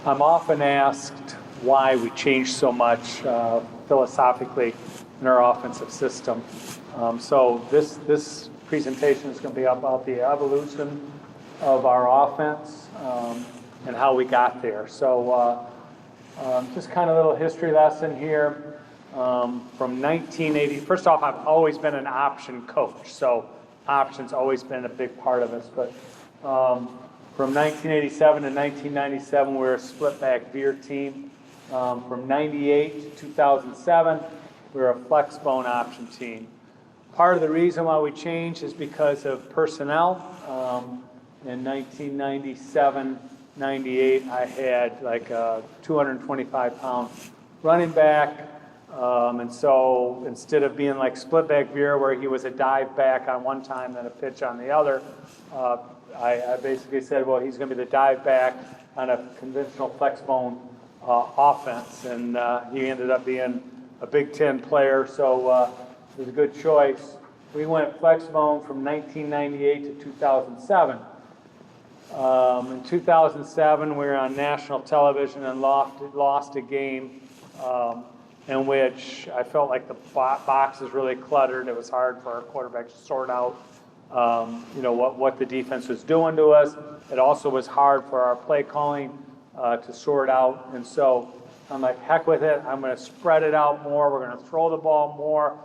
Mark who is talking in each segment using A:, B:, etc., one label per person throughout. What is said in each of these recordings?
A: I'm often asked why we changed so much philosophically in our offensive system. So this presentation is going to be about the evolution of our offense and how we got there. So just kind of a little history lesson here. From 1980, first off, I've always been an option coach, so option's always been a big part of us. But from 1987 to 1997, we were a split-back veer team. From 98 to 2007, we were a flex-bone option team. Part of the reason why we changed is because of personnel. In 1997, 98, I had like a 225-pound running back. And so instead of being like split-back veer where he was a dive back on one time and a pitch on the other, I basically said, well, he's going to be the dive back on a conventional flex-bone offense. And he ended up being a Big Ten player, so it was a good choice. We went flex-bone from 1998 to 2007. In 2007, we were on national television and lost a game in which I felt like the box was really cluttered. It was hard for our quarterback to sort out, what the defense was doing to us. It also was hard for our play calling to sort out. And so I'm like, heck with it. I'm going to spread it out more. We're going to throw the ball more.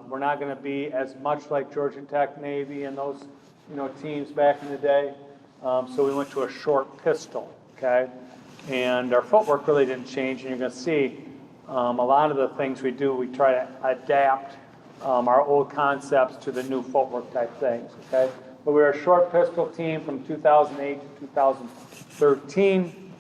A: We're not going to be as much like Georgia Tech, Navy, and those, teams back in the day. So we went to a short pistol, okay? And our footwork really didn't change, and you're going to see a lot of the things we do, we try to adapt our old concepts to the new footwork type things, okay? But we were a short pistol team from 2008 to 2013,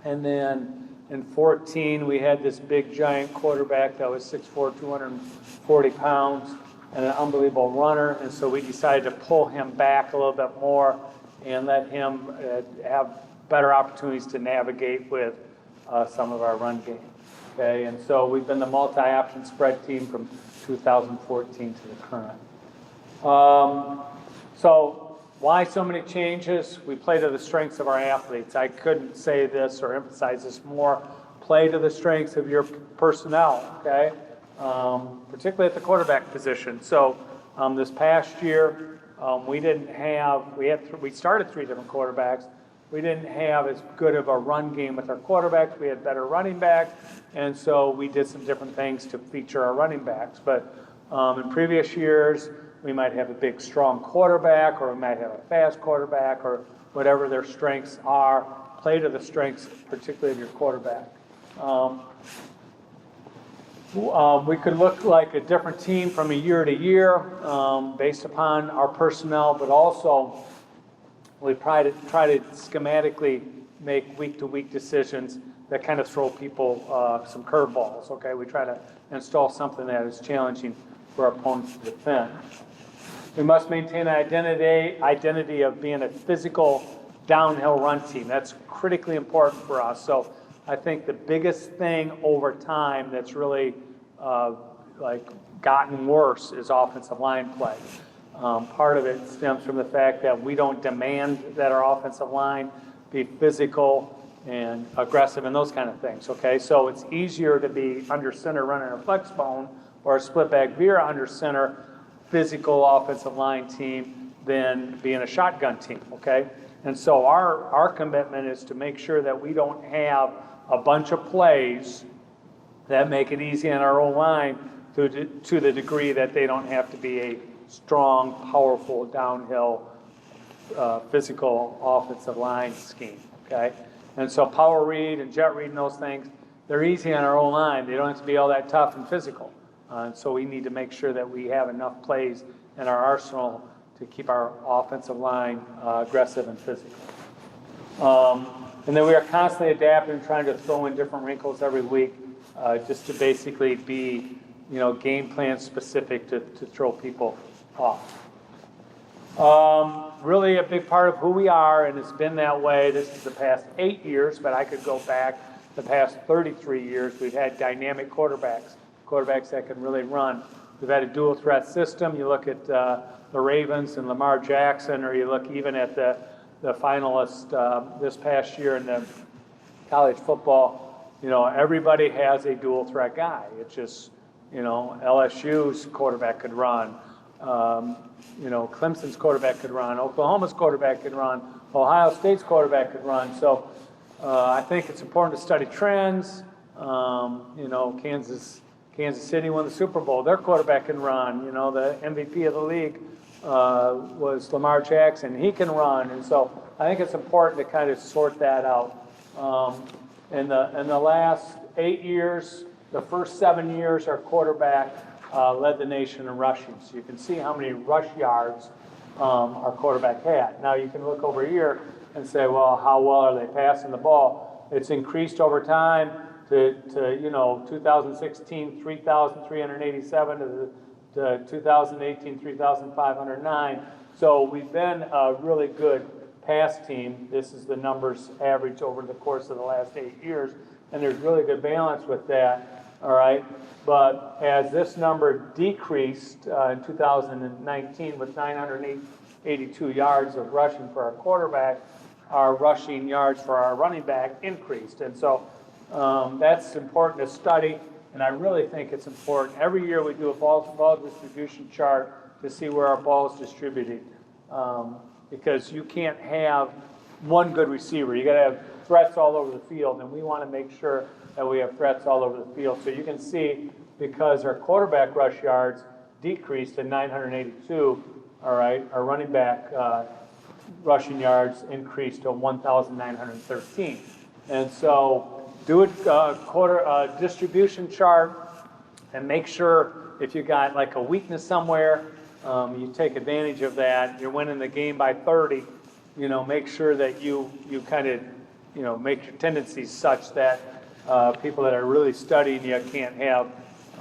A: and then in 14, we had this big giant quarterback that was 6'4", 240 pounds, and an unbelievable runner, and so we decided to pull him back a little bit more and let him have better opportunities to navigate with some of our run game. Okay, and so we've been the multi-option spread team from 2014 to the current. So why so many changes? We play to the strengths of our athletes. I couldn't say this or emphasize this more. Play to the strengths of your personnel, okay? Particularly at the quarterback position. So this past year, we started 3 different quarterbacks. We didn't have as good of a run game with our quarterbacks. We had better running backs, and so we did some different things to feature our running backs. But in previous years, we might have a big, strong quarterback, or we might have a fast quarterback, or whatever their strengths are. Play to the strengths, particularly of your quarterback. We could look like a different team from a year to year based upon our personnel, but also we try to schematically make week-to-week decisions that kind of throw people some curveballs, okay? We try to install something that is challenging for our opponents to defend. We must maintain an identity of being a physical downhill run team. That's critically important for us. So I think the biggest thing over time that's really gotten worse is offensive line play. Part of it stems from the fact that we don't demand that our offensive line be physical and aggressive and those kind of things, okay? So it's easier to be under center running a flex bone or a split back veer under center physical offensive line team than being a shotgun team, okay? And so our commitment is to make sure that we don't have a bunch of plays that make it easy on our own line to the degree that they don't have to be a strong, powerful, downhill, physical offensive line scheme, okay? And so power read and jet read and those things, they're easy on our own line. They don't have to be all that tough and physical. And so we need to make sure that we have enough plays in our arsenal to keep our offensive line aggressive and physical. And then we are constantly adapting, trying to throw in different wrinkles every week just to basically be, game plan specific to throw people off. Really a big part of who we are, and it's been that way. This is the past 8 years, but I could go back the past 33 years. We've had dynamic quarterbacks that can really run. We've had a dual threat system. You look at the Ravens and Lamar Jackson, or you look even at the finalist this past year in the college football, everybody has a dual threat guy. It's just, LSU's quarterback could run. Clemson's quarterback could run. Oklahoma's quarterback could run. Ohio State's quarterback could run. So I think it's important to study trends. Kansas City won the Super Bowl. Their quarterback can run. The MVP of the league was Lamar Jackson. He can run. And so I think it's important to kind of sort that out. In the last 8 years, the first 7 years, our quarterback led the nation in rushing. So you can see how many rush yards our quarterback had. Now you can look over here and say, well, how well are they passing the ball? It's increased over time to 2016, 3,387 to 2018, 3,509. So we've been a really good pass team. This is the numbers averaged over the course of the last 8 years, and there's really good balance with that, all right? But as this number decreased in 2019 with 982 yards of rushing for our quarterback, our rushing yards for our running back increased. And so that's important to study, and I really think it's important. Every year we do a ball distribution chart to see where our ball is distributed, because you can't have one good receiver. You got to have threats all over the field, and we want to make sure that we have threats all over the field. So you can see, because our quarterback rush yards decreased to 982, all right, our running back rushing yards increased to 1,913. And so do a distribution chart and make sure if you got like a weakness somewhere, you take advantage of that. You're winning the game by 30, make sure that you kind of, make your tendencies such that people that are really studying you can't have,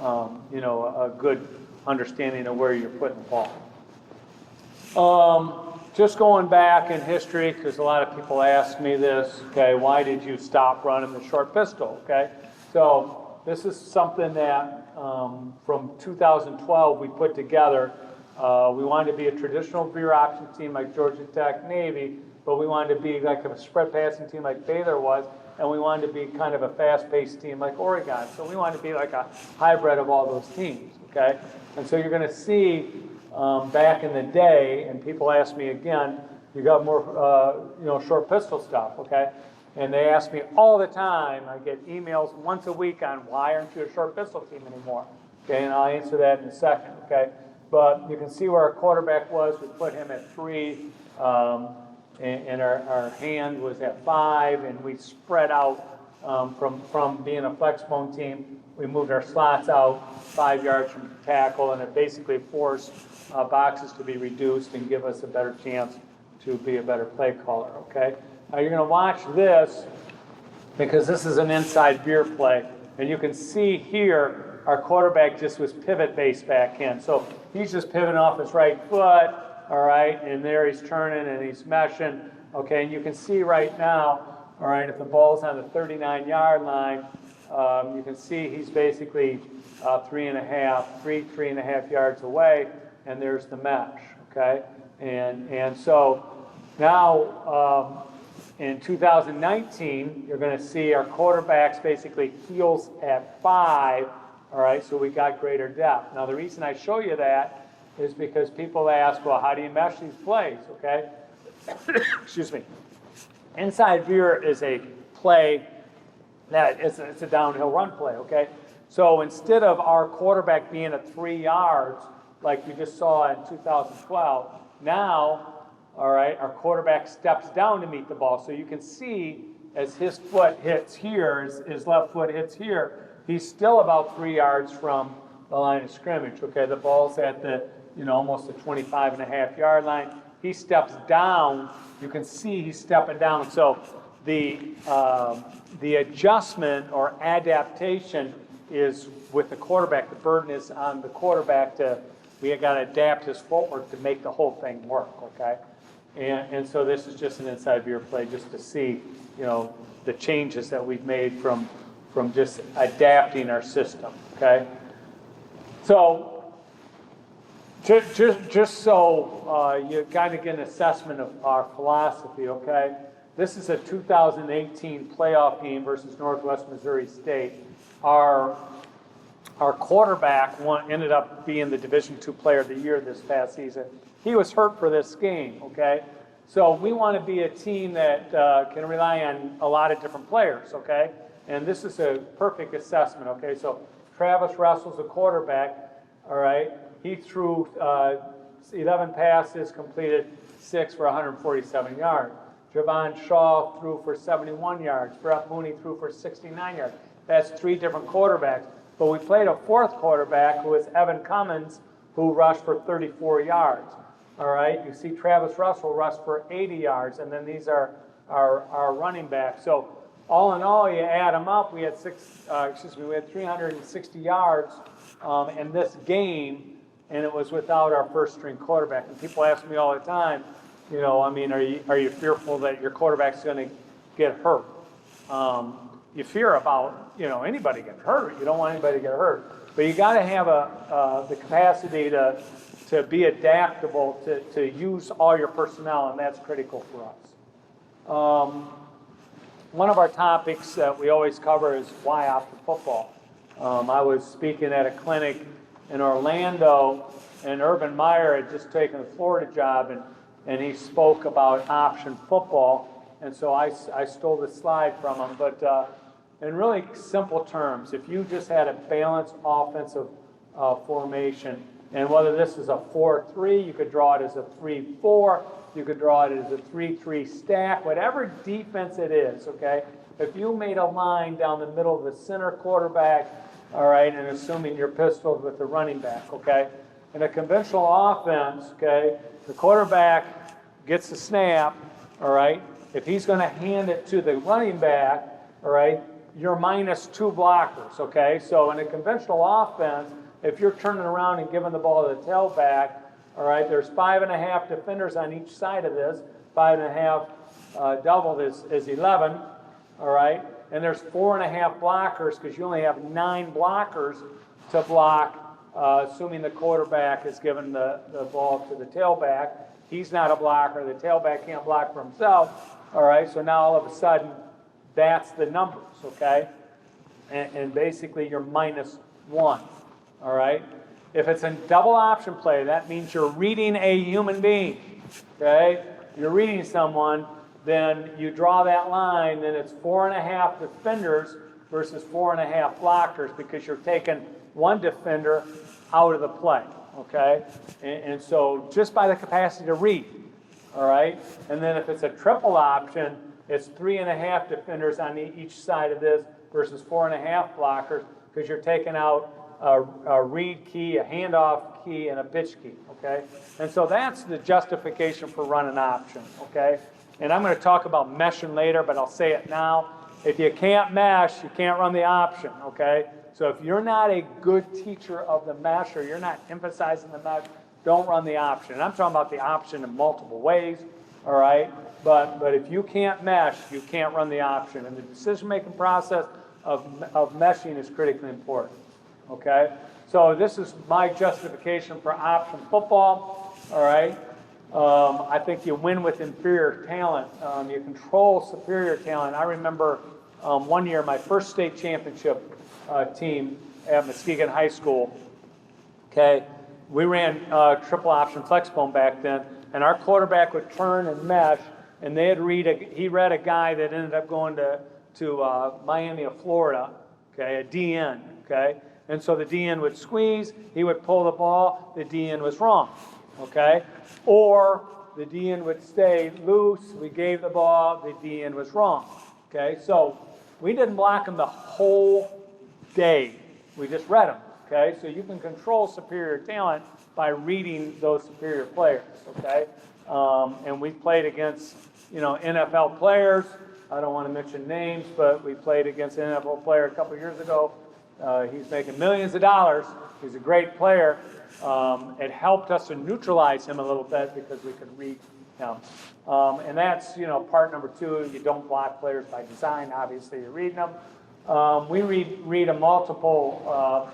A: a good understanding of where you're putting the ball. Just going back in history, because a lot of people ask me this, okay, why did you stop running the short pistol, okay? So this is something that from 2012 we put together. We wanted to be a traditional veer option team like Georgia Tech, Navy, but we wanted to be like a spread passing team like Baylor was, and we wanted to be kind of a fast-paced team like Oregon. So we wanted to be like a hybrid of all those teams, okay? And so you're going to see back in the day, and people ask me again, you got more, short pistol stuff, okay? And they ask me all the time. I get emails once a week on why aren't you a short pistol team anymore, okay? And I'll answer that in a second, okay? But you can see where our quarterback was. We put him at 3, and our hand was at 5, and we spread out from being a flex bone team. We moved our slots out 5 yards from the tackle, and it basically forced boxes to be reduced and give us a better chance to be a better play caller, okay? Now you're going to watch this because this is an inside veer play, and you can see here our quarterback just was pivot-based back in. So he's just pivoting off his right foot, all right, and there he's turning and he's meshing, okay? And you can see right now, all right, if the ball's on the 39-yard line, you can see he's basically 3.5 yards away, and there's the mesh, okay? And so now in 2019, you're going to see our quarterbacks basically heels at 5, all right, so we got greater depth. Now the reason I show you that is because people ask, well, how do you mesh these plays, okay? Excuse me. Inside veer is a play that it's a downhill run play, okay? So instead of our quarterback being at 3 yards, like you just saw in 2012, now, all right, our quarterback steps down to meet the ball. So you can see as his foot hits here, his left foot hits here, he's still about 3 yards from the line of scrimmage, okay? The ball's at the, almost the 25.5-yard line. He steps down. You can see he's stepping down. So the adjustment or adaptation is with the quarterback. The burden is on the quarterback we got to adapt his footwork to make the whole thing work, okay? And so this is just an inside veer play just to see, the changes that we've made from just adapting our system, okay? So just so you kind of get an assessment of our philosophy, okay? This is a 2018 playoff game versus Northwest Missouri State. Our quarterback ended up being the Division II Player of the Year this past season. He was hurt for this game, okay? So we want to be a team that can rely on a lot of different players, okay? And this is a perfect assessment, okay? So Travis Russell's a quarterback, all right? He threw 11 passes, completed 6 for 147 yards. Javon Shaw threw for 71 yards. Brett Mooney threw for 69 yards. That's 3 different quarterbacks. But we played a 4th quarterback who was Evan Cummins, who rushed for 34 yards. All right, you see Travis Russell rushed for 80 yards, and then these are our running backs. So all in all, you add them up, we had 360 yards in this game, and it was without our first string quarterback. And people ask me all the time, you know, I mean, are you fearful that your quarterback's going to get hurt? You fear about, you know, anybody getting hurt. You don't want anybody to get hurt. But you got to have the capacity to be adaptable, to use all your personnel, and that's critical for us. One of our topics that we always cover is why option football. I was speaking at a clinic in Orlando, and Urban Meyer had just taken a Florida job, and he spoke about option football, and so I stole the slide from him. But in really simple terms, if you just had a balanced offensive formation, and whether this is a 4-3, you could draw it as a 3-4, you could draw it as a 3-3 stack, whatever defense it is, okay? If you made a line down the middle of the center quarterback, all right, and assuming you're pistoled with the running back, okay? In a conventional offense, okay, the quarterback gets the snap, all right? If he's going to hand it to the running back, all right, you're -2 blockers, okay? So in a conventional offense, if you're turning around and giving the ball to the tailback, all right, there's 5.5 defenders on each side of this. 5.5 doubled is 11, all right? And there's 4.5 blockers because you only have 9 blockers to block, assuming the quarterback is giving the ball to the tailback. He's not a blocker. The tailback can't block for himself, all right? So now all of a sudden, that's the numbers, okay? And basically, you're -1. All right? If it's a double option play, that means you're reading a human being, okay? You're reading someone, then you draw that line, then it's 4.5 defenders versus 4.5 blockers because you're taking one defender out of the play, okay? And so just by the capacity to read, all right? And then if it's a triple option, it's 3.5 defenders on each side of this versus 4.5 blockers because you're taking out a read key, a handoff key, and a pitch key, okay? And so that's the justification for running option, okay? And I'm going to talk about meshing later, but I'll say it now. If you can't mesh, you can't run the option, okay? So if you're not a good teacher of the mesh or you're not emphasizing the mesh, don't run the option. And I'm talking about the option in multiple ways, all right? But if you can't mesh, you can't run the option. And the decision-making process of meshing is critically important. Okay, so this is my justification for option football, all right? I think you win with inferior talent. You control superior talent. I remember one year, my first state championship team at Muskegon High School, okay? We ran triple option flexbone back then, and our quarterback would turn and mesh, and he read a guy that ended up going to Miami of Florida, okay, a DN, okay? And so the DN would squeeze, he would pull the ball, the DN was wrong, okay? Or the DN would stay loose, we gave the ball, the DN was wrong, okay? So we didn't block him the whole day, we just read him, okay? So you can control superior talent by reading those superior players, okay? And we played against, you know, NFL players. I don't want to mention names, but we played against an NFL player a couple years ago. He's making millions of dollars. He's a great player. It helped us to neutralize him a little bit because we could read him. And that's, you know, part number 2. You don't block players by design. Obviously, you're reading them. We read a multiple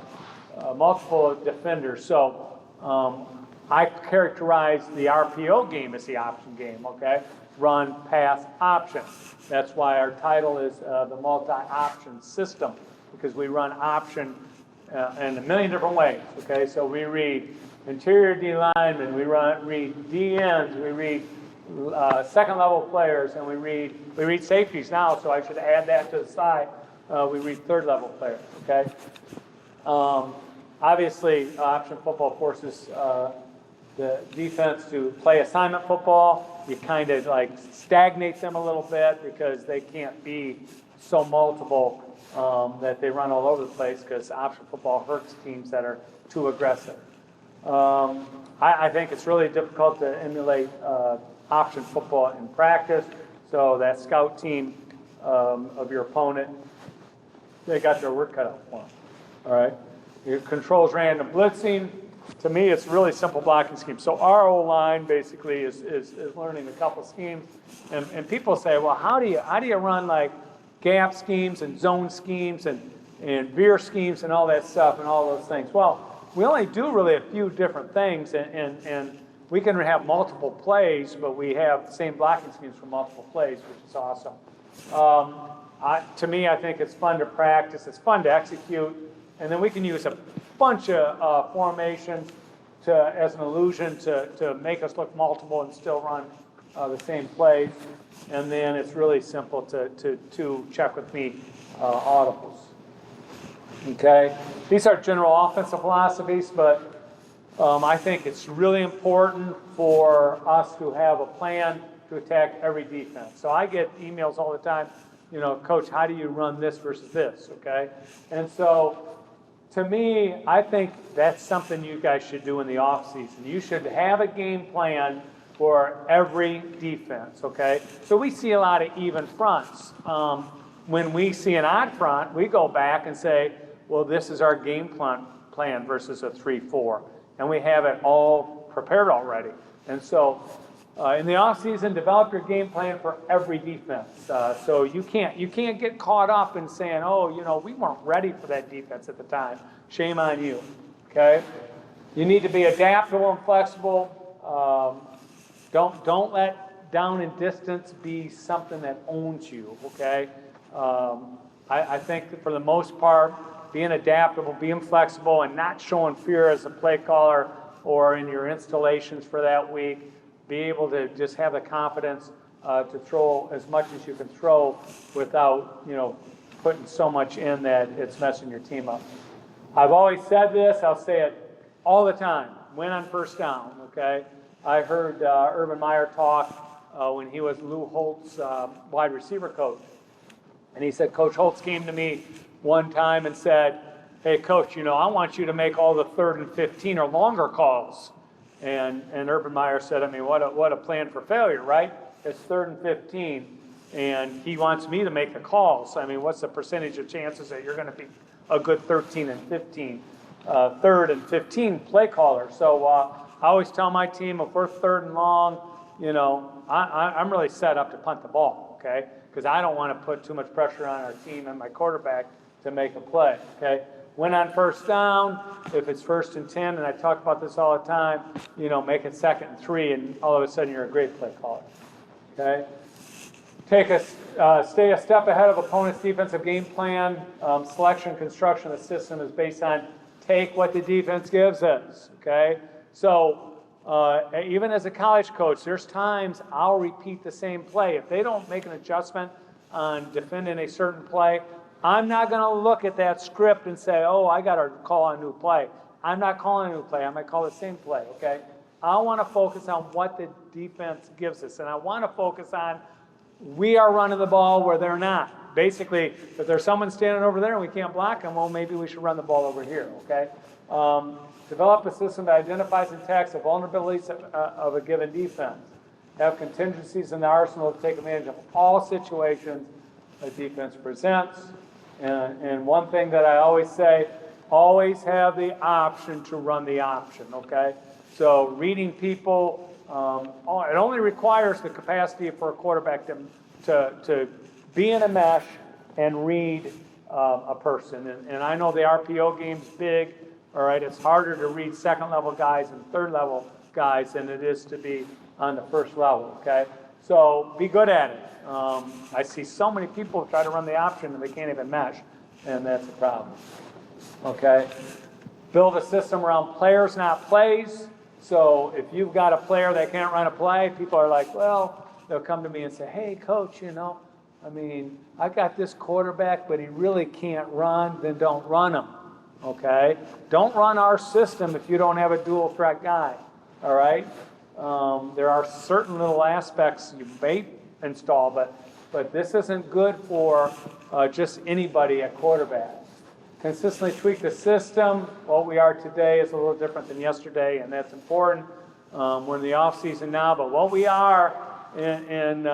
A: defenders. So I characterize the RPO game as the option game, okay? run, pass, option. That's why our title is the multi-option system, because we run option in a million different ways, okay? So we read interior D linemen, we read D ends, we read second level players, and we read safeties now, so I should add that to the side. We read third level players, okay? Obviously, option football forces the defense to play assignment football. You kind of like stagnate them a little bit because they can't be so multiple that they run all over the place, because option football hurts teams that are too aggressive. I think it's really difficult to emulate option football in practice. So that scout team of your opponent, they got their work cut out for them. All right. It controls random blitzing. To me, it's a really simple blocking scheme. So our O-line basically is learning a couple schemes. And people say, well, how do you run like gap schemes and zone schemes and veer schemes and all that stuff and all those things? Well, we only do really a few different things, and we can have multiple plays, but we have the same blocking schemes for multiple plays, which is awesome. To me, I think it's fun to practice. It's fun to execute. And then we can use a bunch of formations as an illusion to make us look multiple and still run the same plays. And then it's really simple to check with me audibles. Okay? These are general offensive philosophies, but I think it's really important for us to have a plan to attack every defense. So I get emails all the time, Coach, how do you run this versus this, okay? And so to me, I think that's something you guys should do in the offseason. You should have a game plan for every defense, okay? So we see a lot of even fronts. When we see an odd front, we go back and say, well, this is our game plan versus a 3-4. And we have it all prepared already. And so in the offseason, develop your game plan for every defense. So you can't get caught up in saying, oh, we weren't ready for that defense at the time. Shame on you, okay? You need to be adaptable and flexible. Don't let down and distance be something that owns you, okay? I think that for the most part, being adaptable, being flexible, and not showing fear as a play caller or in your installations for that week, be able to just have the confidence to throw as much as you can throw without, putting so much in that it's messing your team up. I've always said this, I'll say it all the time, win on first down, okay? I heard Urban Meyer talk when he was Lou Holt's wide receiver coach. And he said, Coach Holtz came to me one time and said, hey, Coach, I want you to make all the 3rd and 15 or longer calls. And Urban Meyer said, what a plan for failure, right? It's 3rd and 15, and he wants me to make the calls. What's the percentage of chances that you're going to be a good 13 and 15, 3rd and 15 play caller? So I always tell my team, if we're 3rd and long, I'm really set up to punt the ball, okay? Because I don't want to put too much pressure on our team and my quarterback to make a play, okay? When on first down, if it's 1st and 10, and I talk about this all the time, make it 2nd and 3, and all of a sudden you're a great play caller, okay? Stay a step ahead of opponent's defensive game plan. Selection and construction of the system is based on take what the defense gives us, okay? So even as a college coach, there's times I'll repeat the same play. If they don't make an adjustment on defending a certain play, I'm not going to look at that script and say, I got to call a new play. I'm not calling a new play. I might call the same play, okay? I want to focus on what the defense gives us, and I want to focus on we are running the ball where they're not. Basically, if there's someone standing over there and we can't block them, well, maybe we should run the ball over here, okay? Develop a system that identifies and attacks the vulnerabilities of a given defense. Have contingencies in the arsenal to take advantage of all situations a defense presents. And one thing that I always say, always have the option to run the option, okay? So reading people, it only requires the capacity for a quarterback to be in a mesh and read a person. And I know the RPO game's big, all right? It's harder to read second-level guys and third-level guys than it is to be on the first level, okay? So be good at it. I see so many people try to run the option and they can't even mesh, and that's a problem. Okay? Build a system around players, not plays. So if you've got a player that can't run a play, people are like, well, they'll come to me and say, hey, coach, I got this quarterback, but he really can't run, then don't run him. Okay? Don't run our system if you don't have a dual threat guy. All right? There are certain little aspects you may install, but this isn't good for just anybody at quarterback. Consistently tweak the system. What we are today is a little different than yesterday, and that's important. We're in the off season now, but what we are in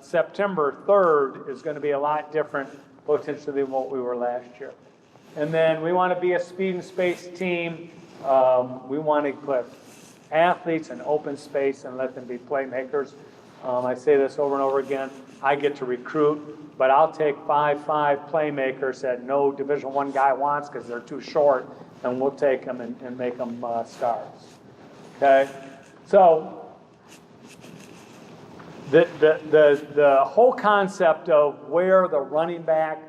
A: September 3rd is going to be a lot different potentially than what we were last year. And then we want to be a speed and space team. We want to put athletes in open space and let them be playmakers. I say this over and over again. I get to recruit, but I'll take 5'5" playmakers that no Division I guy wants because they're too short, and we'll take them and make them stars. Okay? So the whole concept of where the running back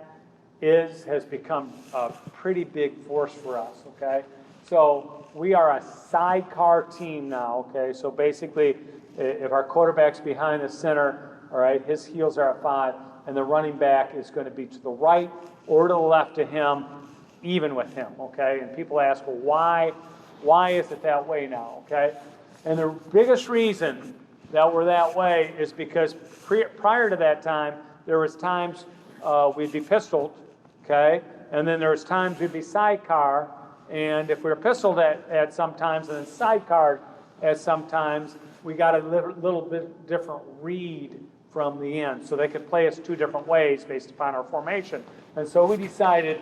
A: has become a pretty big force for us, okay? So we are a sidecar team now, okay? So basically, if our quarterback's behind the center, all right, his heels are at 5, and the running back is going to be to the right or to the left of him, even with him, okay? And people ask, well, why is it that way now, okay? And the biggest reason that we're that way is because prior to that time, there was times we'd be pistoled, okay? And then there was times we'd be sidecar, and if we were pistoled at some times and then sidecar at some times, we got a little bit different read from the end. So they could play us two different ways based upon our formation. And so we decided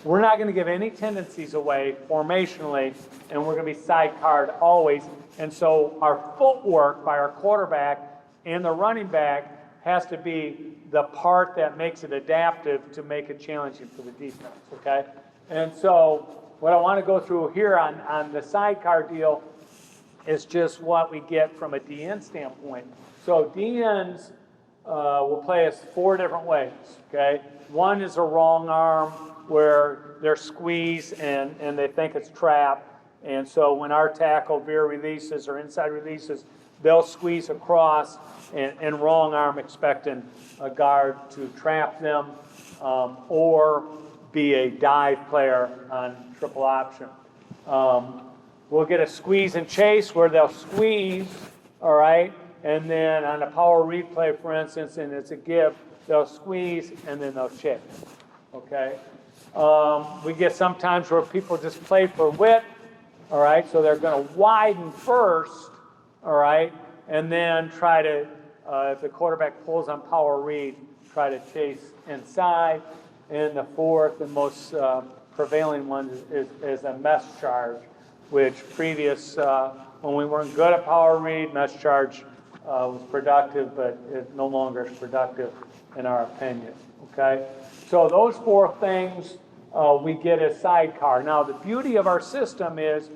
A: we're not going to give any tendencies away formationally, and we're going to be sidecarred always. And so our footwork by our quarterback and the running back has to be the part that makes it adaptive to make it challenging for the defense, okay? And so what I want to go through here on the sidecar deal is just what we get from a DN standpoint. So DNs will play us 4 different ways, okay? One is a wrong arm where they're squeezed and they think it's trap. And so when our tackle veer releases or inside releases, they'll squeeze across and wrong arm expecting a guard to trap them or be a dive player on triple option. We'll get a squeeze and chase where they'll squeeze, all right, and then on a power replay, for instance, and it's a give, they'll squeeze and then they'll chase, okay? We get sometimes where people just play for width, all right, so they're going to widen first, all right, and then try to, if the quarterback pulls on power read, try to chase inside. And the fourth and most prevailing one is a mesh charge, which previous, when we weren't good at power read, mesh charge was productive, but it no longer is productive in our opinion, okay? So those 4 things we get as sidecar. Now the beauty of our system is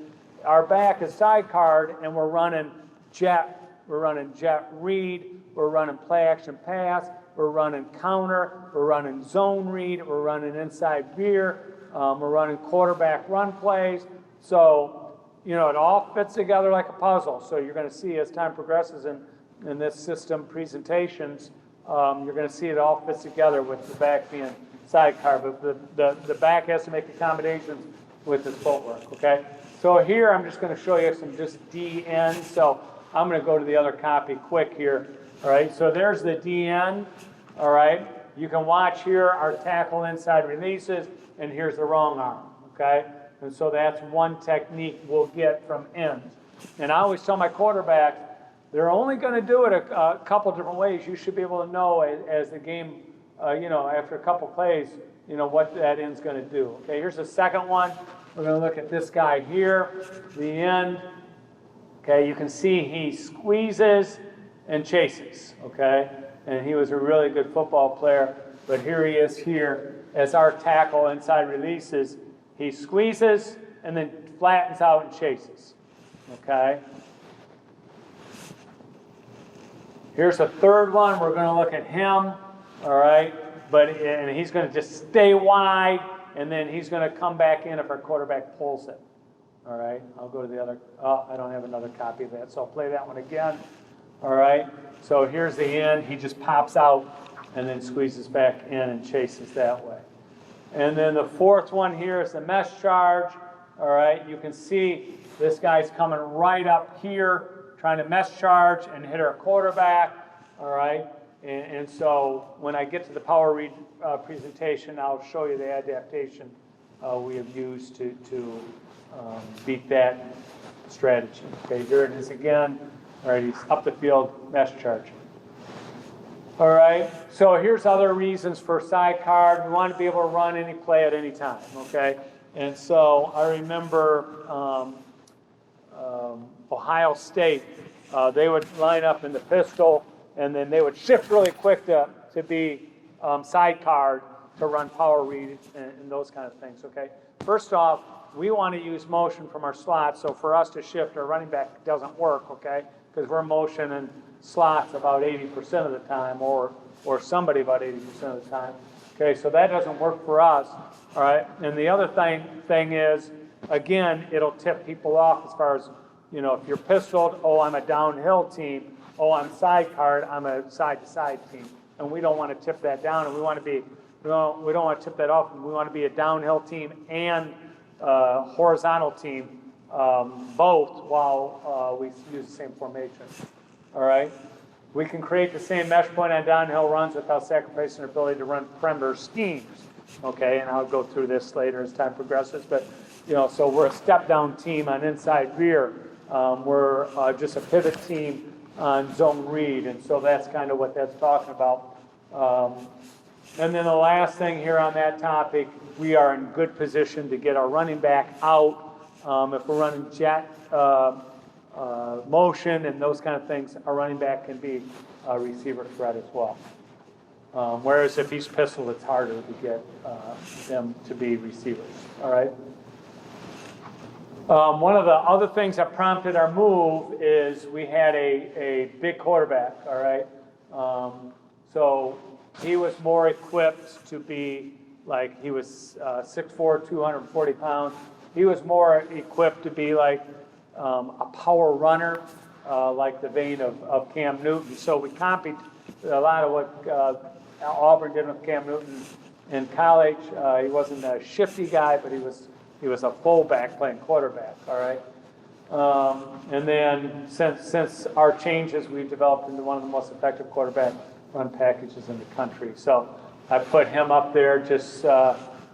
A: our back is sidecarred and we're running jet read, we're running play action pass, we're running counter, we're running zone read, we're running inside veer, we're running quarterback run plays. So, it all fits together like a puzzle. So you're going to see as time progresses in this system presentations, you're going to see it all fits together with the back being sidecar, but the back has to make accommodations with his footwork, okay? So here I'm just going to show you some just DN. So I'm going to go to the other copy quick here. All right, so there's the DN, all right? You can watch here our tackle inside releases, and here's the wrong arm, okay? And so that's one technique we'll get from ends. And I always tell my quarterbacks, they're only going to do it a couple different ways. You should be able to know as the game, after a couple plays, what that end's going to do. Okay, here's the second one. We're going to look at this guy here, the end. Okay, you can see he squeezes and chases, okay? And he was a really good football player, but here he is here as our tackle inside releases. He squeezes and then flattens out and chases, okay? Here's a third one. We're going to look at him, all right? And he's going to just stay wide, and then he's going to come back in if our quarterback pulls it, all right? I'll go to the other. Oh, I don't have another copy of that, so I'll play that one again, all right? So here's the end. He just pops out and then squeezes back in and chases that way. And then the fourth one here is the mesh charge, all right? You can see this guy's coming right up here, trying to mesh charge and hit our quarterback, all right? And so when I get to the power read presentation, I'll show you the adaptation we have used to beat that strategy. Okay, here it is again. All right, he's up the field, mesh charge. All right, so here's other reasons for sidecar. We want to be able to run any play at any time, okay? And so I remember Ohio State, they would line up in the pistol, and then they would shift really quick to be sidecar to run power read and those kind of things, okay? First off, we want to use motion from our slots, so for us to shift our running back doesn't work, okay? Because we're motioning slots about 80% of the time, or somebody about 80% of the time. Okay, so that doesn't work for us, all right? And the other thing is, again, it'll tip people off as far as, you know, if you're pistoled, oh, I'm a downhill team, oh, I'm sidecarred, I'm a side-to-side team. And we don't want to tip that down, and we want to be, we don't want to tip that off, and we want to be a downhill team and horizontal team, both while we use the same formation. All right? We can create the same mesh point on downhill runs without sacrificing our ability to run perimeter schemes. Okay, and I'll go through this later as time progresses. But, you know, so we're a step-down team on inside veer. We're just a pivot team on zone read, and so that's kind of what that's talking about. And then the last thing here on that topic, we are in good position to get our running back out. If we're running jet motion and those kind of things, our running back can be a receiver threat as well. Whereas if he's pistol, it's harder to get them to be receivers. All right. One of the other things that prompted our move is we had a big quarterback. All right. So he was more equipped to be like, he was 6'4", 240 pounds. He was more equipped to be like a power runner, like the vein of Cam Newton. So we copied a lot of what Auburn did with Cam Newton in college. He wasn't a shifty guy, but he was a fullback playing quarterback. All right. And then since our changes, we've developed into one of the most effective quarterback run packages in the country. So I put him up there. Just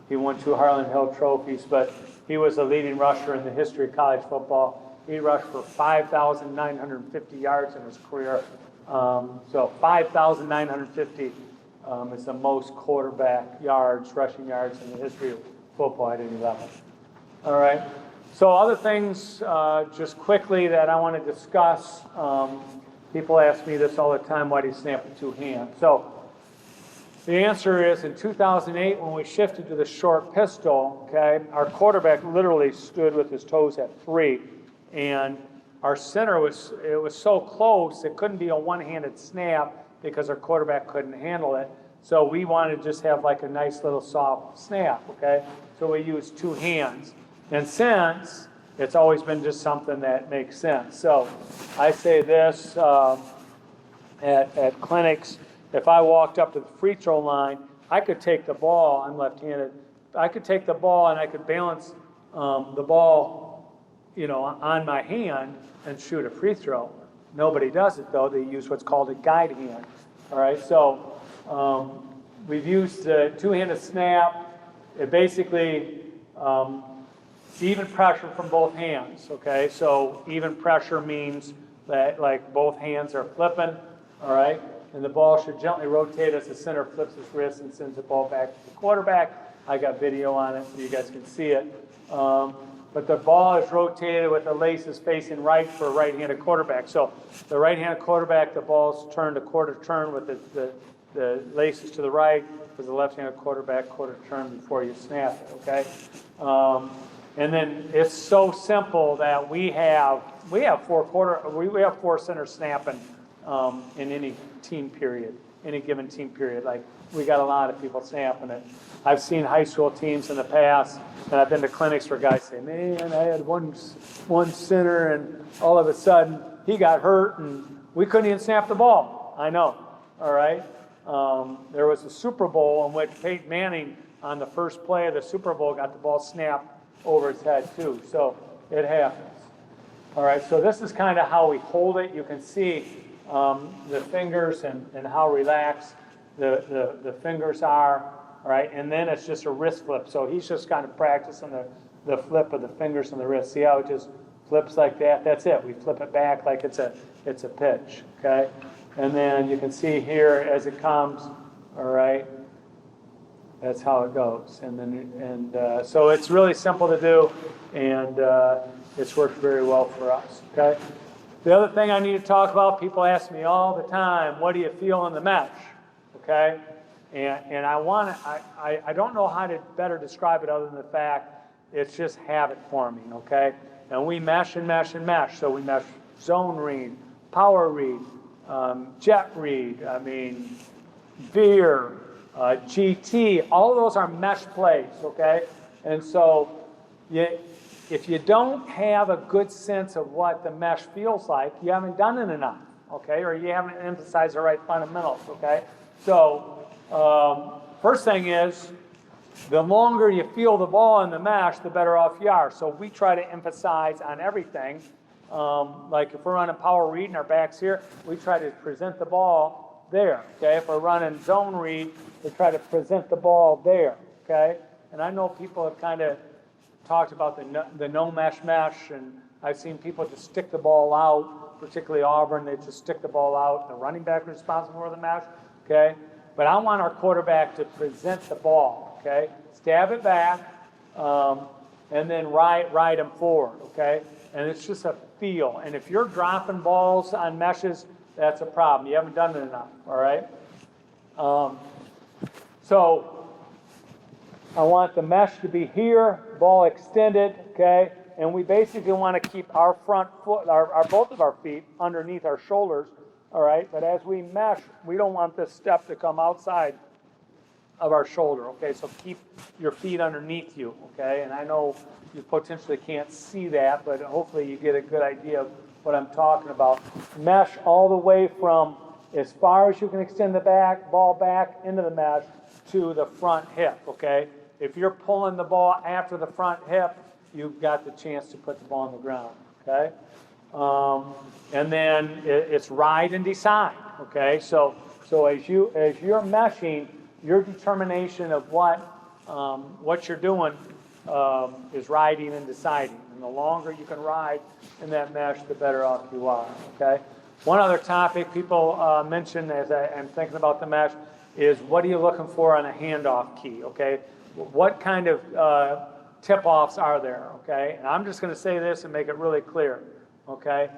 A: he won 2 Harlan Hill trophies, but he was a leading rusher in the history of college football. He rushed for 5,950 yards in his career. So 5,950 is the most quarterback yards, rushing yards in the history of football at any level. All right. So other things, just quickly, that I want to discuss. People ask me this all the time, why do you snap with 2 hands? So the answer is, in 2008, when we shifted to the short pistol, okay, our quarterback literally stood with his toes at 3, and our center was so close it couldn't be a one-handed snap because our quarterback couldn't handle it. So we wanted to just have like a nice little soft snap, okay? So we used 2 hands. And since, it's always been just something that makes sense. So I say this at clinics, if I walked up to the free throw line, I could take the ball, I'm left-handed, I could take the ball and I could balance the ball, you know, on my hand and shoot a free throw. Nobody does it though, they use what's called a guide hand. All right, so we've used the 2-handed snap. It basically, even pressure from both hands, okay? So even pressure means that like both hands are flipping, all right? And the ball should gently rotate as the center flips his wrist and sends the ball back to the quarterback. I got video on it so you guys can see it. But the ball is rotated with the laces facing right for a right-handed quarterback. So the right-handed quarterback, the ball's turned a quarter turn with the laces to the right. For the left-handed quarterback, quarter turn before you snap it, okay? And then it's so simple that we have 4 centers snapping in any team period, any given team period. Like, we got a lot of people snapping it. I've seen high school teams in the past, and I've been to clinics where guys say, man, I had one center, and all of a sudden he got hurt, and we couldn't even snap the ball. I know, all right? There was a Super Bowl in which Peyton Manning, on the first play of the Super Bowl, got the ball snapped over his head too. So it happens. All right, so this is kind of how we hold it. You can see the fingers and how relaxed the fingers are. All right, and then it's just a wrist flip. So he's just kind of practicing the flip of the fingers and the wrist. See how it just flips like that? That's it. We flip it back like it's a pitch. Okay, and then you can see here as it comes. All right. That's how it goes, so it's really simple to do, and it's worked very well for us. Okay. The other thing I need to talk about, people ask me all the time, what do you feel in the mesh? Okay, and I don't know how to better describe it other than the fact it's just habit forming. Okay, and we mesh and mesh and mesh. So we mesh zone read, power read, jet read. I mean, veer. GT, all of those are mesh plays, okay? And so if you don't have a good sense of what the mesh feels like, you haven't done it enough, okay? Or you haven't emphasized the right fundamentals, okay? So first thing is, the longer you feel the ball in the mesh, the better off you are. So we try to emphasize on everything. Like if we're running power read and our back's here, we try to present the ball there, okay? If we're running zone read, we try to present the ball there, okay? And I know people have kind of talked about the no mesh, and I've seen people just stick the ball out, particularly Auburn, they just stick the ball out. The running back is responsible for the mesh, okay? But I want our quarterback to present the ball, okay? Stab it back, and then ride him forward, okay? And it's just a feel. And if you're dropping balls on meshes, that's a problem. You haven't done it enough, all right? So I want the mesh to be here, ball extended, okay? And we basically want to keep our front foot, both of our feet underneath our shoulders, all right? But as we mesh, we don't want this step to come outside of our shoulder, okay? So keep your feet underneath you, okay? And I know you potentially can't see that, but hopefully you get a good idea of what I'm talking about. Mesh all the way from as far as you can extend the ball back into the mesh to the front hip, okay? If you're pulling the ball after the front hip, you've got the chance to put the ball on the ground, okay? And then it's ride and decide, okay? So as you're meshing, your determination of what you're doing is riding and deciding. And the longer you can ride in that mesh, the better off you are, okay? One other topic people mention as I'm thinking about the mesh is what are you looking for on a handoff key, okay? What kind of tip-offs are there, okay? And I'm just going to say this and make it really clear, okay?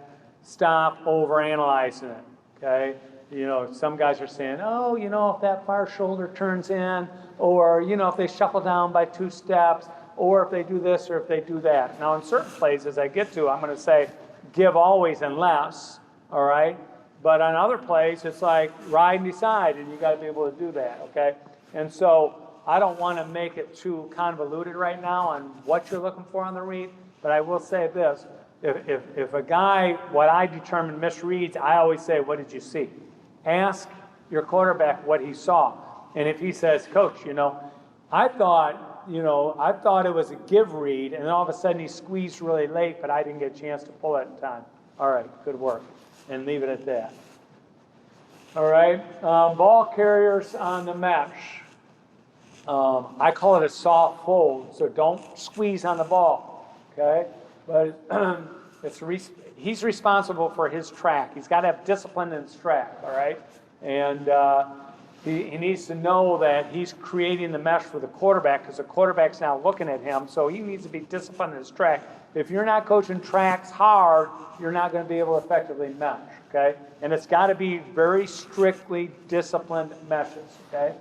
A: Stop overanalyzing it, okay? You know, some guys are saying, oh, you know, if that far shoulder turns in, or, you know, if they shuffle down by 2 steps, or if they do this or if they do that. Now, in certain plays, as I get to, I'm going to say give always and less, all right? But on other plays, it's like ride and decide, and you got to be able to do that, okay? And so I don't want to make it too convoluted right now on what you're looking for on the read, but I will say this. If a guy, what I determine misreads, I always say, what did you see? Ask your quarterback what he saw. And if he says, Coach, you know, I thought it was a give read, and then all of a sudden he squeezed really late, but I didn't get a chance to pull it in time. All right, good work. And leave it at that. All right, ball carriers on the mesh. I call it a soft fold, so don't squeeze on the ball, okay? But he's responsible for his track. He's got to have discipline in his track, all right? And he needs to know that he's creating the mesh for the quarterback because the quarterback's now looking at him, so he needs to be disciplined in his track. If you're not coaching tracks hard, you're not going to be able to effectively mesh, okay? And it's got to be very strictly disciplined meshes, okay?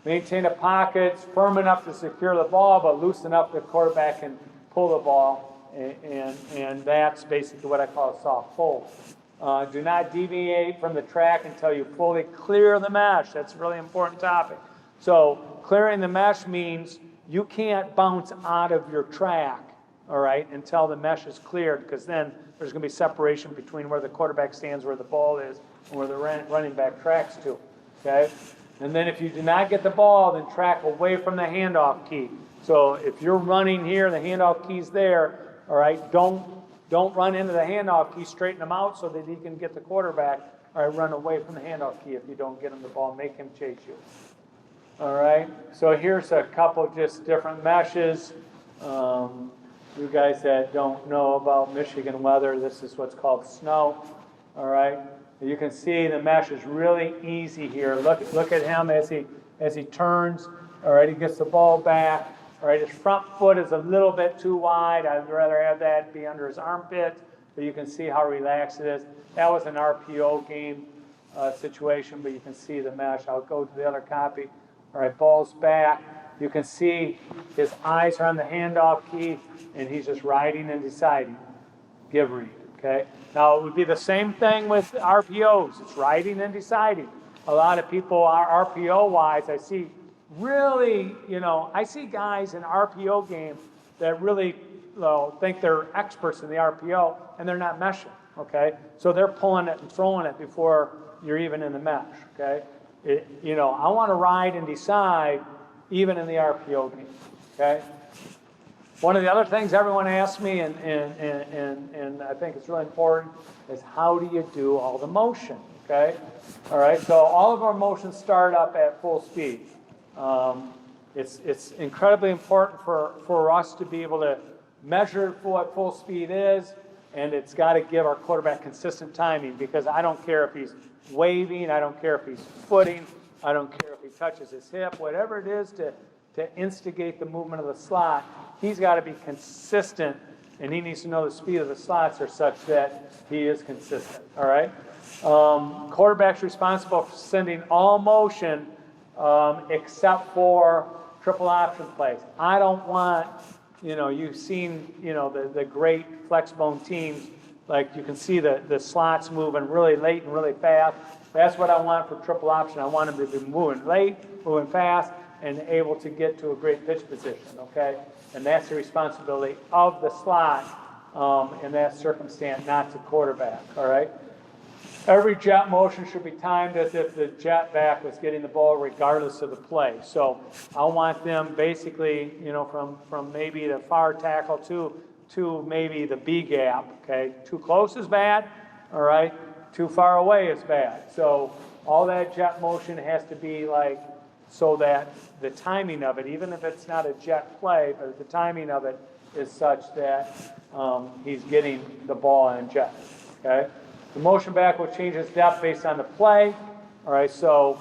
A: Maintain a pocket, firm enough to secure the ball, but loose enough the quarterback can pull the ball, and that's basically what I call a soft fold. Do not deviate from the track until you fully clear the mesh. That's a really important topic. So clearing the mesh means you can't bounce out of your track, all right, until the mesh is cleared, because then there's going to be separation between where the quarterback stands, where the ball is, and where the running back tracks to, okay? And then if you do not get the ball, then track away from the handoff key. So if you're running here, the handoff key's there, all right, don't run into the handoff key, straighten him out so that he can get the quarterback, all right, run away from the handoff key if you don't get him the ball, make him chase you. All right, so here's a couple just different meshes. You guys that don't know about Michigan weather, this is what's called snow, all right? You can see the mesh is really easy here. Look at him as he turns, all right, he gets the ball back, all right, his front foot is a little bit too wide. I'd rather have that be under his armpit, but you can see how relaxed it is. That was an RPO game situation, but you can see the mesh. I'll go to the other copy. All right, ball's back. You can see his eyes are on the handoff key, and he's just riding and deciding. Give read, okay? Now, it would be the same thing with RPOs. It's riding and deciding. A lot of people are RPO-wise. I see really, I see guys in RPO games that really think they're experts in the RPO, and they're not meshing, okay? So they're pulling it and throwing it before you're even in the mesh, okay? I want to ride and decide even in the RPO game, okay? One of the other things everyone asks me, and I think it's really important, is how do you do all the motion, okay? All right, so all of our motions start up at full speed. It's incredibly important for us to be able to measure what full speed is, and it's got to give our quarterback consistent timing, because I don't care if he's waving, I don't care if he's footing, I don't care if he touches his hip, whatever it is to instigate the movement of the slot, he's got to be consistent, and he needs to know the speed of the slots are such that he is consistent, all right? Quarterback's responsible for sending all motion except for triple option plays. I don't want, you've seen, the great flex bone teams, like you can see the slots moving really late and really fast. That's what I want for triple option. I want them to be moving late, moving fast, and able to get to a great pitch position, okay? And that's the responsibility of the slot in that circumstance, not the quarterback, all right? Every jet motion should be timed as if the jet back was getting the ball regardless of the play. So I want them basically, from maybe the far tackle to maybe the B gap, okay? Too close is bad, all right? Too far away is bad. So all that jet motion has to be like, so that the timing of it, even if it's not a jet play, but the timing of it is such that he's getting the ball in jet, okay? The motion back will change its depth based on the play, all right? So,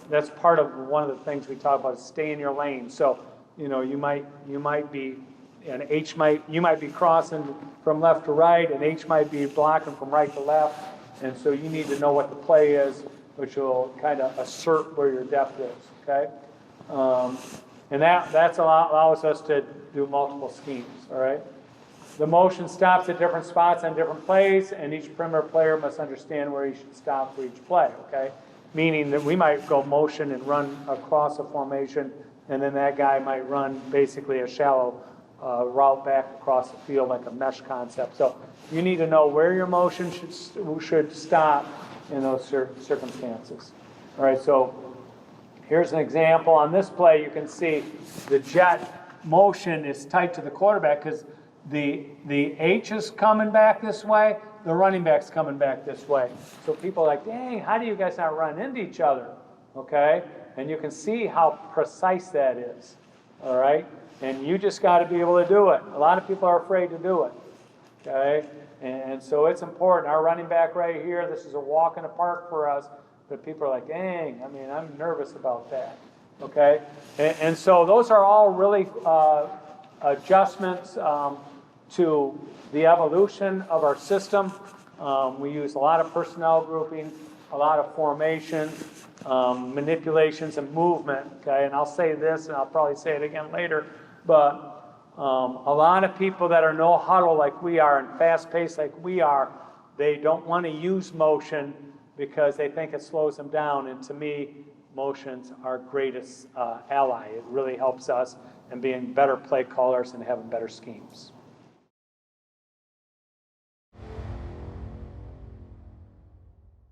A: that's part of one of the things we talk about is stay in your lane. So, you might be, and you might be crossing from left to right, and H might be blocking from right to left, and so you need to know what the play is, which will kind of assert where your depth is, okay? And that allows us to do multiple schemes, all right? The motion stops at different spots on different plays, and each perimeter player must understand where he should stop for each play, okay? Meaning that we might go motion and run across a formation, and then that guy might run basically a shallow route back across the field like a mesh concept. So you need to know where your motion should stop in those circumstances. All right, so here's an example. On this play, you can see the jet motion is tight to the quarterback because the H is coming back this way, the running back's coming back this way. So people are like, dang, how do you guys not run into each other? Okay, and you can see how precise that is. All right, and you just got to be able to do it. A lot of people are afraid to do it. Okay, and so it's important. Our running back right here, this is a walk in the park for us, but people are like, dang, I'm nervous about that. Okay, and so those are all really adjustments to the evolution of our system. We use a lot of personnel grouping, a lot of formation, manipulations, and movement. Okay, and I'll say this, and I'll probably say it again later, but a lot of people that are no huddle like we are and fast paced like we are, They don't want to use motion because they think it slows them down. And to me, motion's our greatest ally. It really helps us in being better play callers and having better schemes.